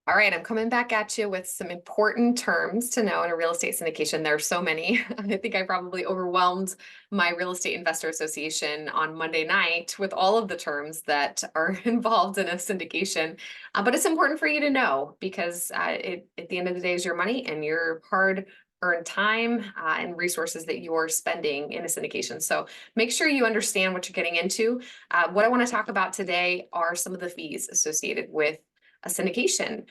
All right, I'm coming back at you with some important terms to know in a real estate syndication. There are so many. I think I probably overwhelmed my real estate investor association on Monday night with all of the terms that are involved in a syndication. But it's important for you to know because at the end of the day is your money and your hard earned time and resources that you're spending in a syndication. So make sure you understand what you're getting into. What I want to talk about today are some of the fees associated with a syndication.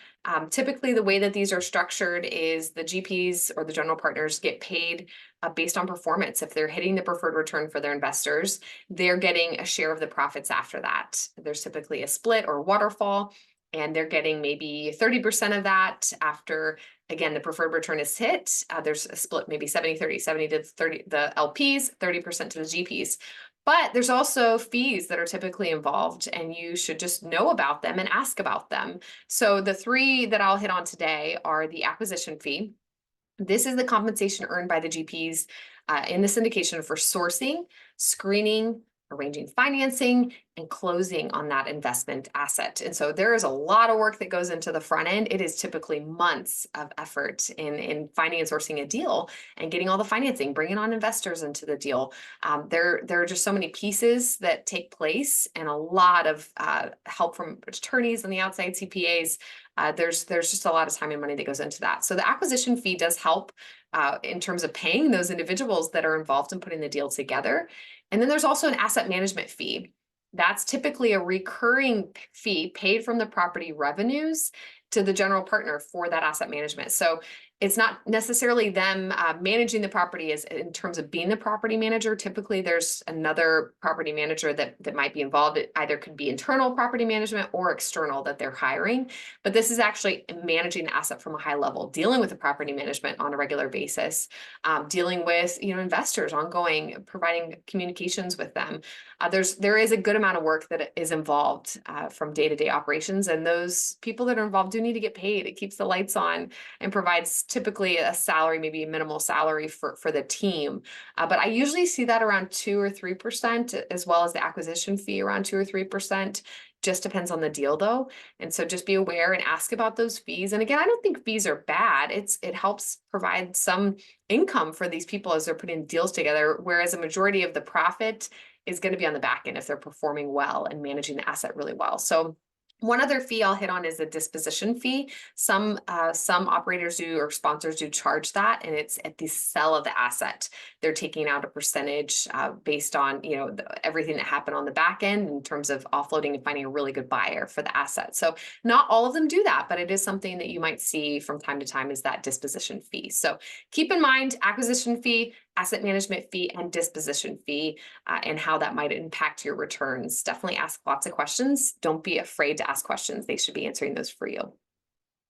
Typically, the way that these are structured is the GPs or the general partners get paid based on performance. If they're hitting the preferred return for their investors, they're getting a share of the profits after that. There's typically a split or waterfall, and they're getting maybe 30% of that after, again, the preferred return is hit. There's a split, maybe 70-30, 70 to 30, the LPs, 30% to the GPs. But there's also fees that are typically involved, and you should just know about them and ask about them. So the three that I'll hit on today are the acquisition fee. This is the compensation earned by the GPs in the syndication for sourcing, screening, arranging financing, and closing on that investment asset. And so there is a lot of work that goes into the front end. It is typically months of effort in finding and sourcing a deal and getting all the financing, bringing on investors into the deal. There are just so many pieces that take place and a lot of help from attorneys on the outside, CPAs. There's just a lot of time and money that goes into that. So the acquisition fee does help in terms of paying those individuals that are involved in putting the deal together. And then there's also an asset management fee. That's typically a recurring fee paid from the property revenues to the general partner for that asset management. So it's not necessarily them managing the property as in terms of being the property manager. Typically, there's another property manager that might be involved. It either could be internal property management or external that they're hiring. But this is actually managing the asset from a high level, dealing with the property management on a regular basis, dealing with investors ongoing, providing communications with them. There is a good amount of work that is involved from day-to-day operations, and those people that are involved do need to get paid. It keeps the lights on and provides typically a salary, maybe a minimal salary for the team. But I usually see that around 2 or 3%, as well as the acquisition fee around 2 or 3%. Just depends on the deal though. And so just be aware and ask about those fees. And again, I don't think fees are bad. It helps provide some income for these people as they're putting deals together, whereas a majority of the profit is going to be on the back end if they're performing well and managing the asset really well. So one other fee I'll hit on is the disposition fee. Some operators do or sponsors do charge that, and it's at the sell of the asset. They're taking out a percentage based on everything that happened on the back end in terms of offloading and finding a really good buyer for the asset. So not all of them do that, but it is something that you might see from time to time is that disposition fee. So keep in mind acquisition fee, asset management fee, and disposition fee, and how that might impact your returns. Definitely ask lots of questions. Don't be afraid to ask questions. They should be answering those for you.